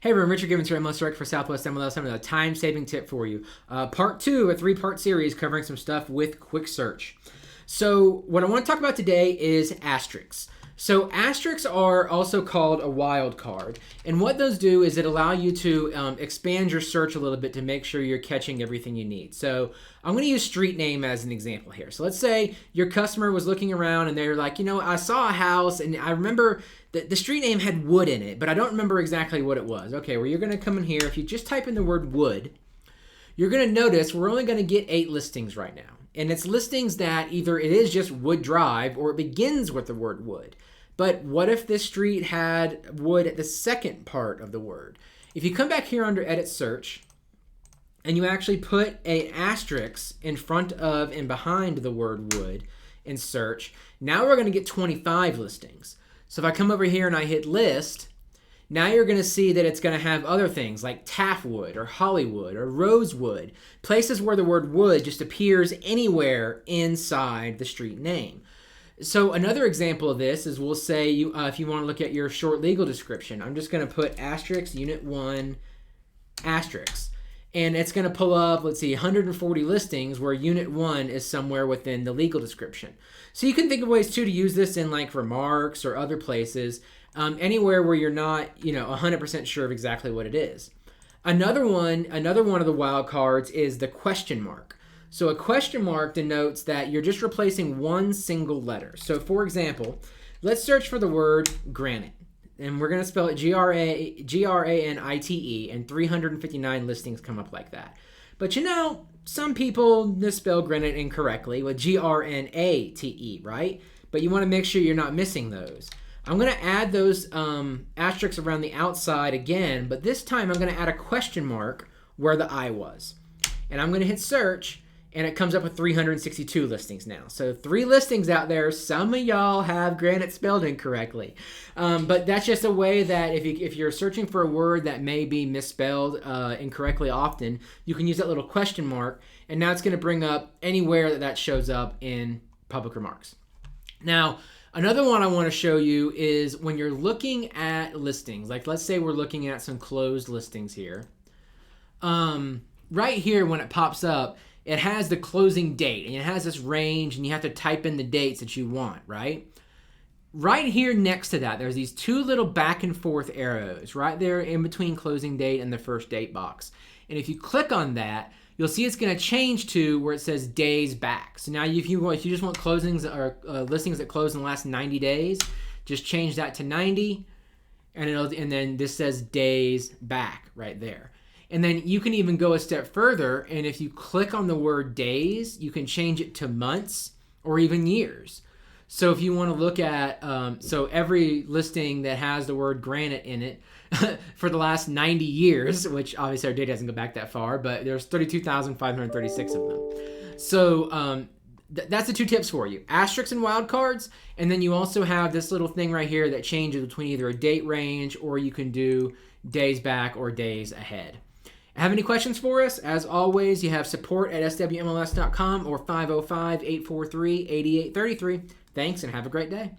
Hey everyone, Richard Gibbons here, MLS Director for Southwest MLS. I'm with a time-saving tip for you. Part 2, a 3-part series covering some stuff with quick search. So what I want to talk about today is asterisks. So asterisks are also called a wild card. And what those do is it allow you to expand your search a little bit to make sure you're catching everything you need. So I'm going to use street name as an example here. So let's say your customer was looking around and they're like, I saw a house and I remember that the street name had wood in it, but I don't remember exactly what it was. Okay, well, you're going to come in here. If you just type in the word wood, you're going to notice we're only going to get 8 listings right now. And it's listings that either it is just Wood Drive or it begins with the word wood. But what if this street had wood at the second part of the word? If you come back here under Edit Search and you actually put an asterisk in front of and behind the word wood in search, now we're going to get 25 listings. So if I come over here and I hit list, now you're going to see that it's going to have other things like Taftwood or Hollywood or Rosewood, places where the word wood just appears anywhere inside the street name. So another example of this is we'll say if you want to look at your short legal description, I'm just going to put asterisk unit 1 asterisk. And it's going to pull up, let's see, 140 listings where unit 1 is somewhere within the legal description. So you can think of ways too to use this in like remarks or other places, anywhere where you're not 100% sure of exactly what it is. Another one of the wild cards is the question mark. So a question mark denotes that you're just replacing one single letter. So for example, let's search for the word granite. And we're going to spell it Granite, and 359 listings come up like that. But some people misspell granite incorrectly with Grnate, right? But you want to make sure you're not missing those. I'm going to add those asterisks around the outside again, but this time I'm going to add a question mark where the I was. And I'm going to hit search, and it comes up with 362 listings now. So 3 listings out there. Some of y'all have granite spelled incorrectly. But that's just a way that if you're searching for a word that may be misspelled incorrectly often, you can use that little question mark, and now it's going to bring up anywhere that shows up in public remarks. Now, another one I want to show you is when you're looking at listings, like let's say we're looking at some closed listings here. Right here when it pops up, it has the closing date, and it has this range, and you have to type in the dates that you want, right? Right here next to that, there's these 2 little back and forth arrows right there in between closing date and the first date box. And if you click on that, you'll see it's going to change to where it says days back. So now if you just want closings or listings that close in the last 90 days, just change that to 90, and then this says days back right there. And then you can even go a step further, and if you click on the word days, you can change it to months or even years. So if you want to look at, so every listing that has the word granite in it for the last 90 years, which obviously our data doesn't go back that far, but there's 32,536 of them. So that's the 2 tips for you. Asterisks and wildcards, and then you also have this little thing right here that changes between either a date range or you can do days back or days ahead. Have any questions for us? As always, you have support at SWMLS.com or 505-843-8833. Thanks and have a great day.